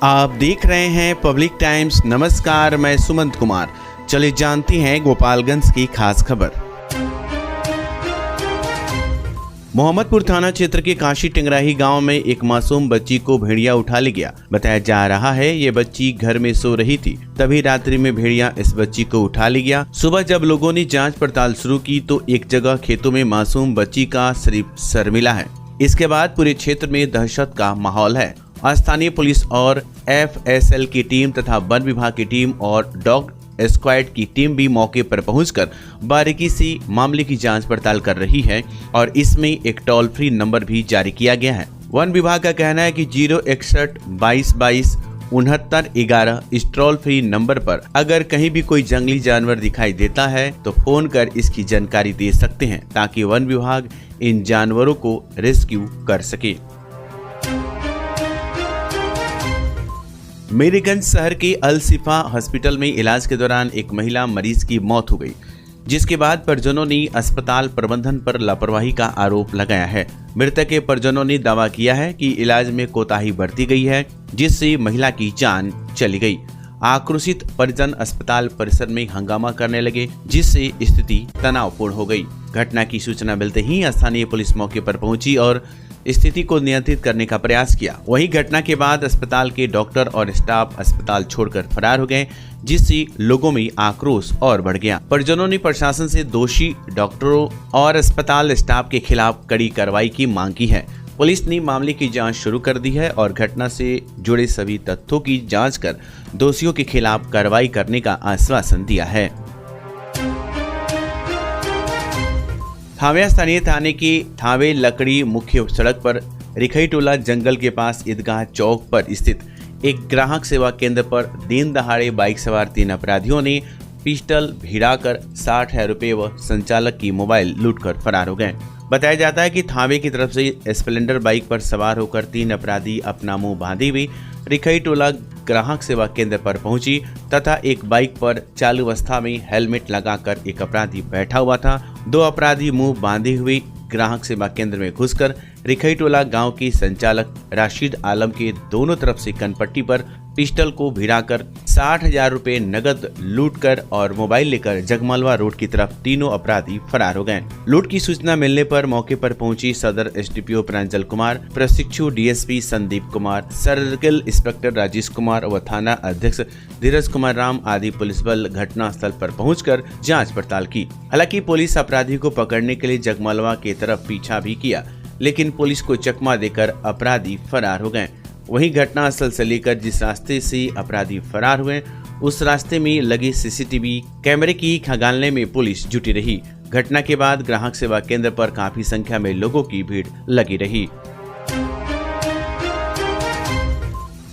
आप देख रहे हैं पब्लिक टाइम्स। नमस्कार, मैं सुमंत कुमार। चलिए जानते हैं गोपालगंज की खास खबर। मोहम्मदपुर थाना क्षेत्र के काशी टिंगराही गांव में एक मासूम बच्ची को भेड़िया उठा ले गया। बताया जा रहा है ये बच्ची घर में सो रही थी, तभी रात्रि में भेड़िया इस बच्ची को उठा ले गया। सुबह जब लोगों ने जांच पड़ताल शुरू की तो एक जगह खेतों में मासूम बच्ची का सिर्फ सर मिला है। इसके बाद पूरे क्षेत्र में दहशत का माहौल है। स्थानीय पुलिस और FSL की टीम तथा वन विभाग की टीम और डॉग स्क्वाड की टीम भी मौके पर पहुंचकर बारीकी से मामले की जांच पड़ताल कर रही है और इसमें एक टोल फ्री नंबर भी जारी किया गया है। वन विभाग का कहना है कि 061 22 22 69 11 इस टोल फ्री नंबर पर अगर कहीं भी कोई जंगली जानवर दिखाई देता है तो फोन कर इसकी जानकारी दे सकते हैं, ताकि वन विभाग इन जानवरों को रेस्क्यू कर सके। मेरीगंज शहर के अल शिफा हॉस्पिटल में इलाज के दौरान एक महिला मरीज की मौत हो गई, जिसके बाद परिजनों ने अस्पताल प्रबंधन पर लापरवाही का आरोप लगाया है। मृतक के परिजनों ने दावा किया है कि इलाज में कोताही बरती गई है, जिससे महिला की जान चली गई। आक्रोशित परिजन अस्पताल परिसर में हंगामा करने लगे, जिससे स्थिति तनावपूर्ण हो गई। घटना की सूचना मिलते ही स्थानीय पुलिस मौके पर पहुंची और स्थिति को नियंत्रित करने का प्रयास किया। वहीं घटना के बाद अस्पताल के डॉक्टर और स्टाफ अस्पताल छोड़कर फरार हो गए, जिससे लोगों में आक्रोश और बढ़ गया। परिजनों ने प्रशासन से दोषी डॉक्टरों और अस्पताल स्टाफ के खिलाफ कड़ी कार्रवाई की मांग की है। पुलिस ने मामले की जांच शुरू कर दी है और घटना से जुड़े सभी तथ्यों की जांच कर दोषियों के खिलाफ कार्रवाई करने का आश्वासन दिया है। थावे स्थानीय थाने की थावे लकड़ी मुख्य सड़क पर रिखई टोला जंगल के पास ईदगाह चौक पर स्थित एक ग्राहक सेवा केंद्र पर दिन दहाड़े बाइक सवार 3 अपराधियों ने पिस्टल भिड़ाकर 60,000 रुपए व संचालक की मोबाइल लूटकर फरार हो गए। बताया जाता है कि थावे की तरफ से स्प्लेंडर बाइक पर सवार होकर 3 अपराधी अपना मुंह बांधे हुए रिखई टोला ग्राहक सेवा केंद्र पर पहुंची तथा एक बाइक पर चालू अवस्था में हेलमेट लगाकर एक अपराधी बैठा हुआ था। 2 अपराधी मुंह बांधे हुए ग्राहक सेवा केंद्र में घुसकर रिखई टोला गांव की संचालक राशिद आलम के दोनों तरफ से कनपट्टी पर पिस्टल को भिड़ाकर 60,000 रुपए नगद लूटकर और मोबाइल लेकर जगमालवा रोड की तरफ तीनों अपराधी फरार हो गए। लूट की सूचना मिलने पर मौके पर पहुंची सदर SDPO प्रांजल कुमार, प्रशिक्षु DSP Sandeep Kumar, circle inspector Rajesh Kumar व थाना अध्यक्ष धीरज कुमार राम आदि पुलिस बल घटना स्थल पर पहुंचकर जांच पड़ताल की। हालांकि पुलिस अपराधी को पकड़ने के लिए जगमालवा की तरफ पीछा भी किया, लेकिन पुलिस को चकमा देकर अपराधी फरार हो गए। वहीं घटना स्थल से लेकर जिस रास्ते से अपराधी फरार हुए उस रास्ते में लगे CCTV कैमरे की खंगालने में पुलिस जुटी रही। घटना के बाद ग्राहक सेवा केंद्र पर काफी संख्या में लोगों की भीड़ लगी रही।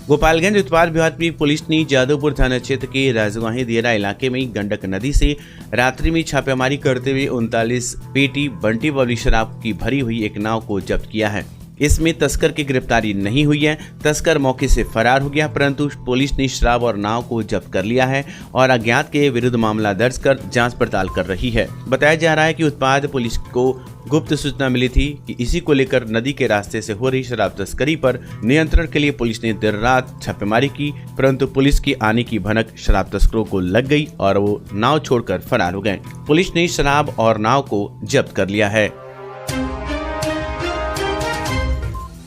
गोपालगंज उत्पाद विभाग की पुलिस ने जादवपुर थाना क्षेत्र के राजवाही दियरा इलाके में गंडक नदी से रात्रि में छापेमारी करते हुए 39 पेटी बंटी वाली शराब की भरी हुई एक नाव को जब्त किया है। इसमें तस्कर की गिरफ्तारी नहीं हुई है। तस्कर मौके से फरार हो गया, परंतु पुलिस ने शराब और नाव को जब्त कर लिया है और अज्ञात के विरुद्ध मामला दर्ज कर जांच पड़ताल कर रही है। बताया जा रहा है कि उत्पाद पुलिस को गुप्त सूचना मिली थी कि इसी को लेकर नदी के रास्ते से हो रही शराब तस्करी पर नियंत्रण के लिए पुलिस ने देर रात छापेमारी की, परंतु पुलिस की आने की भनक शराब तस्करों को लग गई और वो नाव छोड़कर फरार हो गए। पुलिस ने शराब और नाव को जब्त कर लिया है।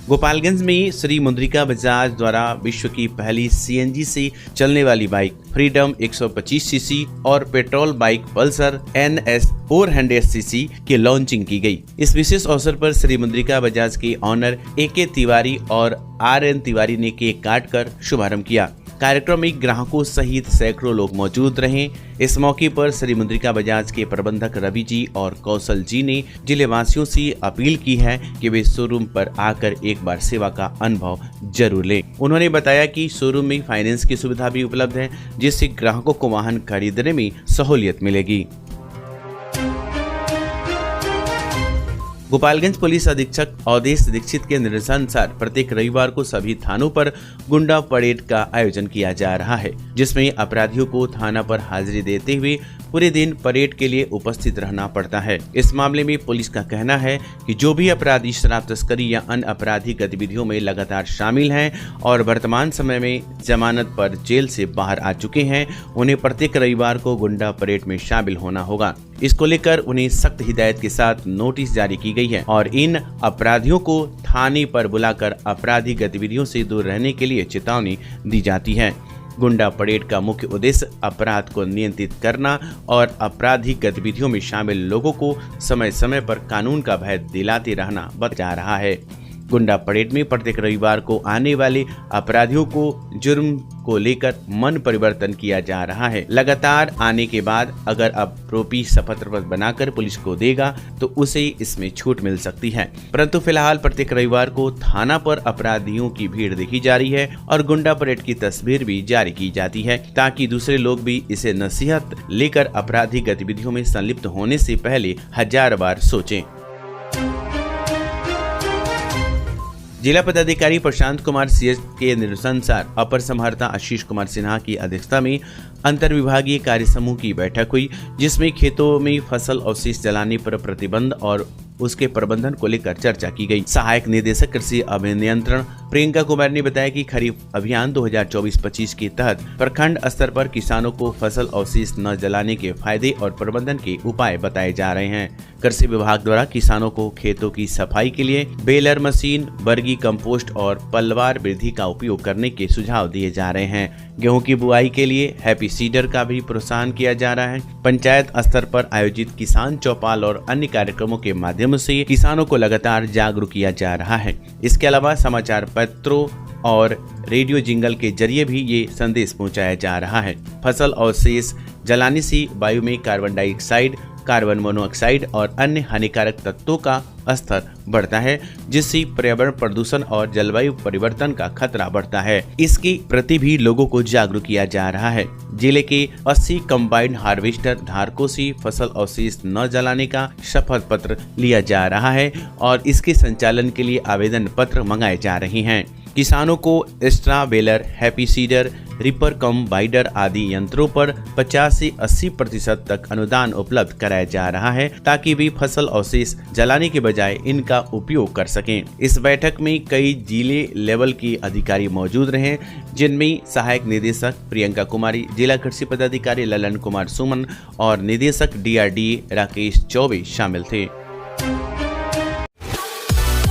गोपालगंज में श्री मुद्रिका बजाज द्वारा विश्व की पहली CNG से चलने वाली बाइक फ्रीडम 125 cc और petrol bike Pulsar NS 400 cc की लॉन्चिंग की गई। इस विशेष अवसर पर श्री मुद्रिका बजाज के ऑनर AK तिवारी और RN तिवारी ने केक काटकर शुभारंभ किया। कार्यक्रम में ग्राहकों सहित सैकड़ों लोग मौजूद रहे। इस मौके पर श्री मुद्रिका बजाज के प्रबंधक रवि जी और कौशल जी ने जिले वासियों से अपील की है कि वे शोरूम पर आकर एक बार सेवा का अनुभव जरूर लें। उन्होंने बताया कि शोरूम में फाइनेंस की सुविधा भी उपलब्ध है, जिससे ग्राहकों को वाहन खरीदने में सहूलियत मिलेगी। गोपालगंज पुलिस अधीक्षक अवधेश दीक्षित के निर्देशानुसार प्रत्येक रविवार को सभी थानों पर गुंडा परेड का आयोजन किया जा रहा है, जिसमें अपराधियों को थाना पर हाजिरी देते हुए पूरे दिन परेड के लिए उपस्थित रहना पड़ता है। इस मामले में पुलिस का कहना है कि जो भी अपराधी शराब तस्करी या अन्य आपराधिक गतिविधियों में लगातार शामिल हैं और वर्तमान समय में जमानत पर जेल से बाहर आ चुके हैं, उन्हें प्रत्येक रविवार को गुंडा परेड में शामिल होना होगा। इसको लेकर उन्हें सख्त हिदायत के साथ नोटिस जारी की गई है और इन अपराधियों को थाने पर बुलाकर आपराधिक गतिविधियों से दूर रहने के लिए चेतावनी दी जाती है। गुंडा परेड का मुख्य उद्देश्य अपराध को नियंत्रित करना और आपराधिक गतिविधियों में शामिल लोगों को समय समय पर कानून का भय दिलाते रहना बता जा रहा है। गुंडा परेड में प्रत्येक रविवार को आने वाले अपराधियों को जुर्म को लेकर मन परिवर्तन किया जा रहा है। लगातार आने के बाद अगर आरोपी शपथ पत्र बनाकर पुलिस को देगा तो उसे इसमें छूट मिल सकती है, परंतु फिलहाल प्रत्येक रविवार को थाना पर अपराधियों की भीड़ देखी जा रही है और गुंडा परेड की तस्वीर भी जारी की जाती है ताकि दूसरे लोग भी इसे नसीहत लेकर आपराधिक गतिविधियों में संलिप्त होने से पहले 1000 बार सोचें। जिला पदाधिकारी प्रशांत कुमार सीएस के निर्देशानुसार अपर समाहर्ता आशीष कुमार सिन्हा की अध्यक्षता में अंतर्विभागीय कार्य समूह की बैठक हुई, जिसमें खेतों में फसल अवशेष जलाने पर प्रतिबंध और उसके प्रबंधन को लेकर चर्चा की गई। सहायक निदेशक कृषि अभिनियंत्रण प्रियंका कुमार ने बताया कि खरीफ अभियान 2024-25 के तहत प्रखंड स्तर पर किसानों को फसल अवशेष न जलाने के फायदे और प्रबंधन के उपाय बताए जा रहे हैं। कृषि विभाग द्वारा किसानों को खेतों की सफाई के लिए बेलर मशीन, वर्गी कंपोस्ट और पलवार वृद्धि का उपयोग करने के सुझाव दिए जा रहे हैं। गेहूं की बुआई के लिए हैप्पी सीडर का भी प्रोत्साहन किया जा रहा है। पंचायत स्तर पर आयोजित किसान चौपाल और अन्य कार्यक्रमों के माध्यम से किसानों को लगातार जागरूक किया जा रहा है। इसके अलावा समाचार पत्रों और रेडियो जिंगल के जरिए भी ये संदेश पहुंचाया जा रहा है। फसल अवशेष जलाने से वायु में कार्बन डाइऑक्साइड, कार्बन मोनोऑक्साइड और अन्य हानिकारक तत्वों का स्तर बढ़ता है, जिससे पर्यावरण प्रदूषण और जलवायु परिवर्तन का खतरा बढ़ता है। इसके प्रति भी लोगों को जागरूक किया जा रहा है। जिले के 80 कंबाइंड हार्वेस्टर धारकों से फसल अवशेष न जलाने का शपथ पत्र लिया जा रहा है और इसके संचालन के लिए आवेदन पत्र मंगाए जा रहे हैं। किसानों को extra baler, happy seeder, reaper cum binder आदि यंत्रों पर 50 से 80% तक अनुदान उपलब्ध कराया जा रहा है ताकि वे फसल अवशेष जलाने के बजाय इनका उपयोग कर सकें। इस बैठक में कई जिले लेवल के अधिकारी मौजूद रहे, जिनमें सहायक निदेशक प्रियंका कुमारी, जिला कृषि पदाधिकारी ललन कुमार सुमन और निदेशक DRDA राकेश चौबे शामिल थे।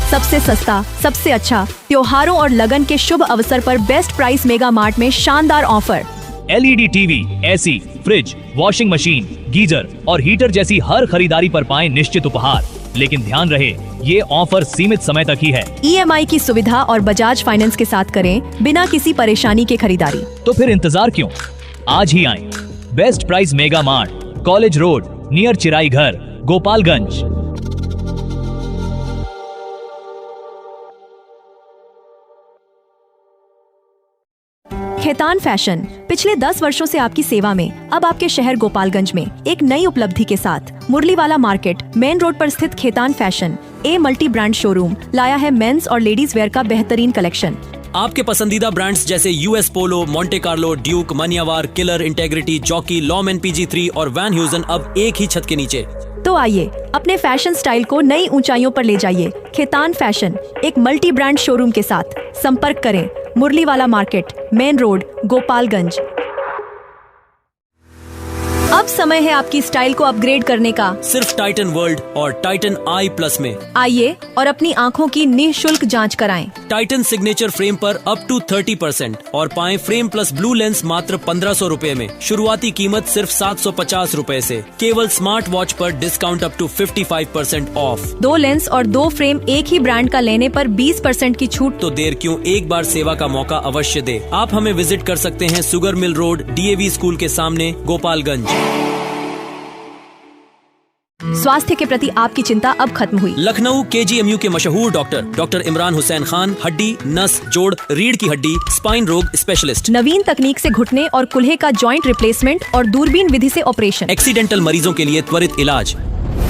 सबसे सस्ता, सबसे अच्छा, त्योहारों और लगन के शुभ अवसर पर बेस्ट प्राइस मेगा मार्ट में शानदार offer. LED TV, AC, fridge, washing machine, geyser और हीटर जैसी हर खरीदारी पर पाएं निश्चित उपहार। लेकिन ध्यान रहे, ये ऑफर सीमित समय तक ही है। EMI की सुविधा और बजाज फाइनेंस के साथ करें बिना किसी परेशानी के खरीदारी। तो फिर इंतजार क्यों, आज ही आएं। Best price mega mart, college road, near Chirai Ghar, Gopalganj. Khetan fashion पिछले 10 वर्षों से आपकी सेवा में। अब आपके शहर गोपालगंज में एक नई उपलब्धि के साथ मुरलीवाला मार्केट मेन रोड पर स्थित Khetan fashion multi brand showroom लाया है मेंस और लेडीज वेयर का बेहतरीन कलेक्शन। आपके पसंदीदा ब्रांड्स जैसे US Polo, Monte Carlo, Duke, Manyavar, Killer, Integrity, Jockey, Lawman PG3 और वैन ह्यूजन अब एक ही छत के नीचे। तो आइए अपने फैशन स्टाइल को नई ऊंचाइयों पर ले जाइए। खेतान फैशन एक मल्टी ब्रांड शोरूम के साथ संपर्क करें मुरलीवाला मार्केट मेन रोड गोपालगंज। अब समय है आपकी स्टाइल को अपग्रेड करने का, सिर्फ टाइटन वर्ल्ड और टाइटन I+ में। आइए और अपनी आँखों की निःशुल्क जांच कराएं। टाइटन सिग्नेचर फ्रेम पर अप टू 30% और पाएं फ्रेम प्लस ब्लू लेंस मात्र 1500 रुपए में। शुरुआती कीमत सिर्फ 750 रुपए से। केवल स्मार्ट वॉच पर discount up to 55% off. 2 lens और 2 फ्रेम एक ही ब्रांड का लेने पर 20% की छूट। तो देर क्यों, एक बार सेवा का मौका अवश्य दे। आप हमें विजिट कर सकते हैं sugar mill road, DAV school के सामने, गोपालगंज। स्वास्थ्य के प्रति आपकी चिंता अब खत्म हुई। लखनऊ KGMU के मशहूर डॉक्टर इमरान हुसैन खान, हड्डी, नस, जोड़, रीढ़ की हड्डी, स्पाइन रोग स्पेशलिस्ट। नवीन तकनीक से घुटने और कुल्हे का जॉइंट रिप्लेसमेंट और दूरबीन विधि से ऑपरेशन। एक्सीडेंटल मरीजों के लिए त्वरित इलाज।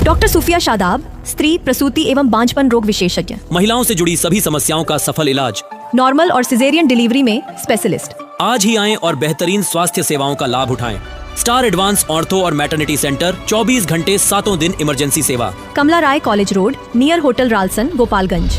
डॉक्टर सूफिया शादाब, स्त्री प्रसूति एवं बांझपन रोग विशेषज्ञ। महिलाओं से जुड़ी सभी समस्याओं का सफल इलाज। नॉर्मल और सिजेरियन डिलीवरी में स्पेशलिस्ट। आज ही आएं और बेहतरीन स्वास्थ्य सेवाओं का लाभ उठाएं। स्टार एडवांस ऑर्थो और मैटरनिटी सेंटर 24 घंटे 7 दिन इमरजेंसी सेवा। कमला राय college road near hotel Ralson Gopalganj.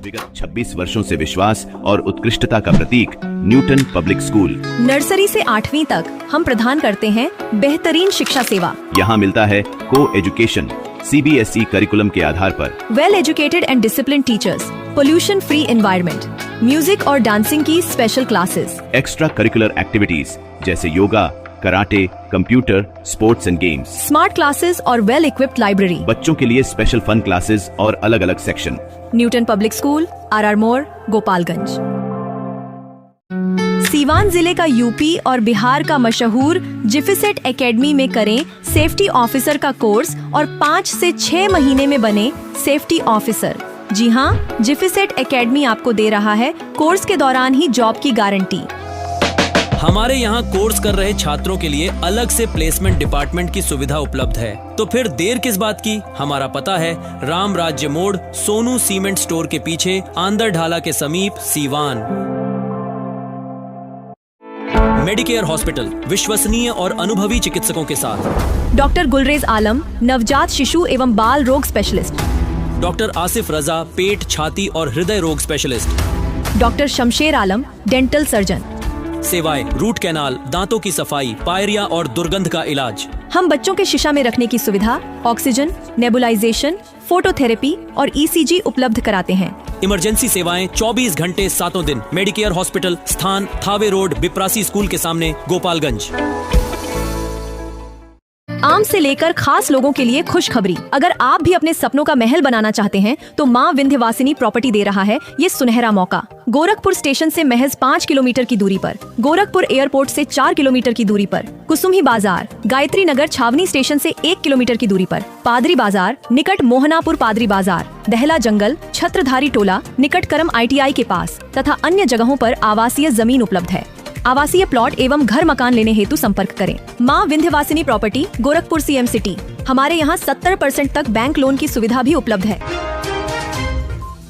विगत 26 वर्षों से विश्वास और उत्कृष्टता का प्रतीक न्यूटन पब्लिक स्कूल। नर्सरी से 8वीं तक हम प्रदान करते हैं बेहतरीन शिक्षा सेवा। यहाँ मिलता है को एजुकेशन CBSE करिकुलम के आधार पर, well educated and discipline teachers, pollution free environment, music और डांसिंग की special classes, extra curricular activities जैसे yoga, karate, computer, sports and games, smart classes और वेल इक्विप्ड लाइब्रेरी। बच्चों के लिए स्पेशल फन क्लासेस और अलग अलग section. Newton public school, RR मोड़, गोपालगंज। सीवान जिले का यूपी और बिहार का मशहूर जिफिसेट एकेडमी में करें सेफ्टी ऑफिसर का कोर्स और 5 से 6 महीने में बने सेफ्टी ऑफिसर। जी हाँ, जिफिसेट एकेडमी आपको दे रहा है कोर्स के दौरान ही जॉब की गारंटी। हमारे यहाँ कोर्स कर रहे छात्रों के लिए अलग से प्लेसमेंट डिपार्टमेंट की सुविधा उपलब्ध है। तो फिर देर किस बात की? हमारा पता है राम राज्य मोड़, सोनू सीमेंट स्टोर के पीछे, आंदर ढाला के समीप, सीवान। मेडिकेयर हॉस्पिटल, विश्वसनीय और अनुभवी चिकित्सकों के साथ। डॉक्टर गुलरेज आलम, नवजात शिशु एवं बाल रोग स्पेशलिस्ट। डॉक्टर आसिफ रजा, पेट, छाती और हृदय रोग स्पेशलिस्ट। डॉक्टर शमशेर आलम, डेंटल सर्जन। सेवाएं रूट कैनाल, दांतों की सफाई, पायरिया और दुर्गंध का इलाज। हम बच्चों के शीशा में रखने की सुविधा, ऑक्सीजन, नेबुलाइजेशन, फोटोथेरेपी और ECG उपलब्ध कराते हैं। इमरजेंसी सेवाएं 24 घंटे 7 दिन। मेडिकेयर हॉस्पिटल, स्थान थावे रोड, बिप्रासी स्कूल के सामने, गोपालगंज। आम से लेकर खास लोगों के लिए खुशखबरी। अगर आप भी अपने सपनों का महल बनाना चाहते हैं तो माँ विंध्यवासिनी प्रॉपर्टी दे रहा है ये सुनहरा मौका। गोरखपुर स्टेशन से महज 5 किलोमीटर की दूरी पर, गोरखपुर एयरपोर्ट से 4 किलोमीटर की दूरी पर, कुसुम्ही बाजार, गायत्री नगर छावनी स्टेशन से 1 किलोमीटर की दूरी पर, पादरी बाजार निकट मोहनापुर पादरी बाजार, दहला जंगल, छत्रधारी टोला निकट करम ITI के पास तथा अन्य जगहों पर आवासीय जमीन उपलब्ध है। आवासीय प्लॉट एवं घर मकान लेने हेतु संपर्क करें। माँ Vindhyavasini property, Gorakhpur CM city. हमारे यहाँ 70% तक बैंक लोन की सुविधा भी उपलब्ध है।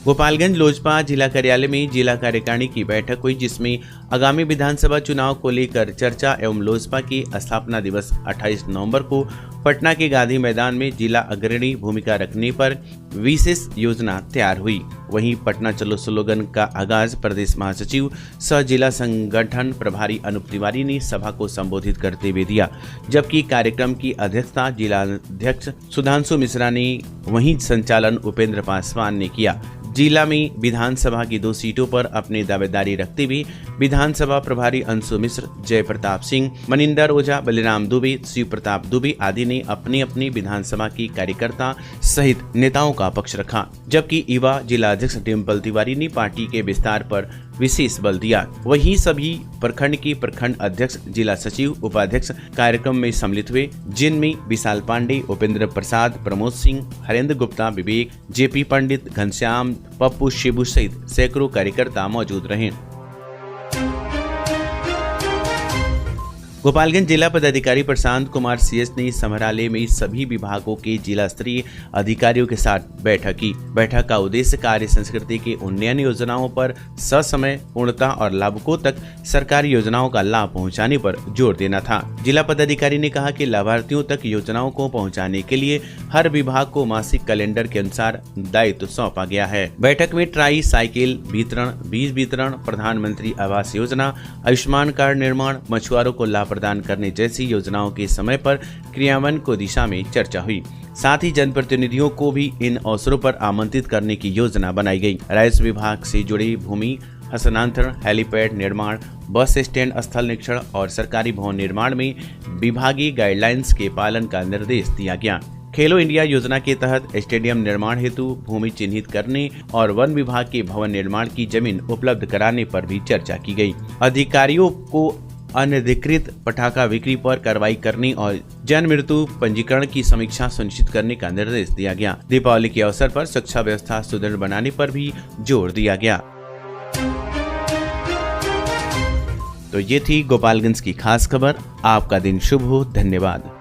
गोपालगंज लोजपा जिला कार्यालय में जिला कार्यकारिणी की बैठक हुई, जिसमें आगामी विधानसभा चुनाव को लेकर चर्चा एवं लोजपा की स्थापना दिवस 28 नवंबर को पटना के गांधी मैदान में जिला अग्रणी भूमिका रखने पर विशेष योजना तैयार हुई। वहीं पटना चलो स्लोगन का आगाज प्रदेश महासचिव सह जिला संगठन प्रभारी अनूप तिवारी ने सभा को संबोधित करते हुए दिया, जबकि कार्यक्रम की अध्यक्षता जिला अध्यक्ष सुधांशु मिश्रा ने, वहीं संचालन उपेंद्र पासवान ने किया। जिला में विधानसभा की 2 सीटों पर अपनी दावेदारी रखते हुए विधानसभा प्रभारी अंशु मिश्र, जय प्रताप सिंह, मनिंदर ओझा, बलिराम दुबे, शिव प्रताप दुबे आदि ने अपनी अपनी विधानसभा की कार्यकर्ता सहित नेताओं का पक्ष रखा, जबकि युवा जिला अध्यक्ष डिम्पल तिवारी ने पार्टी के विस्तार पर विशेष बल दिया। वहीं सभी प्रखंड की प्रखंड अध्यक्ष, जिला सचिव, उपाध्यक्ष कार्यक्रम में सम्मिलित हुए, जिनमें विशाल पांडे, उपेंद्र प्रसाद, प्रमोद सिंह, हरेंद्र गुप्ता, विवेक, JP पंडित, घनश्याम, पप्पू, शिबू सहित सैकड़ों कार्यकर्ता मौजूद रहे। गोपालगंज जिला पदाधिकारी प्रशांत कुमार CS ने समराले में सभी विभागों के जिला स्तरीय अधिकारियों के साथ बैठक की। बैठक का उद्देश्य कार्य संस्कृति के उन्नयन योजनाओं पर ससमय, पूर्णता और लाभुकों तक सरकारी योजनाओं का लाभ पहुंचाने पर जोर देना था। जिला पदाधिकारी ने कहा कि लाभार्थियों तक योजनाओं को पहुंचाने के लिए हर विभाग को मासिक कैलेंडर के अनुसार दायित्व सौंपा गया है। बैठक में ट्राई साइकिल वितरण, बीज वितरण, प्रधानमंत्री आवास योजना, आयुष्मान कार्ड निर्माण, मछुआरों को लाभ प्रदान करने जैसी योजनाओं के समय पर क्रियान्वयन को दिशा में चर्चा हुई। साथ ही जनप्रतिनिधियों को भी इन अवसरों पर आमंत्रित करने की योजना बनाई गई। राजस्व विभाग से जुड़ी भूमि हस्तांतरण, हेलीपैड निर्माण, बस स्टैंड स्थल निरीक्षण और सरकारी भवन निर्माण में विभागीय गाइडलाइंस के पालन का निर्देश दिया गया। खेलो इंडिया योजना के तहत स्टेडियम निर्माण हेतु भूमि चिन्हित करने और वन विभाग के भवन निर्माण की जमीन उपलब्ध कराने पर भी चर्चा की गई। अधिकारियों को अनधिकृत पटाखा बिक्री पर कार्रवाई करने और जन मृत्यु पंजीकरण की समीक्षा सुनिश्चित करने का निर्देश दिया गया। दीपावली के अवसर पर सुरक्षा व्यवस्था सुदृढ़ बनाने पर भी जोर दिया गया। तो ये थी गोपालगंज की खास खबर। आपका दिन शुभ हो। धन्यवाद।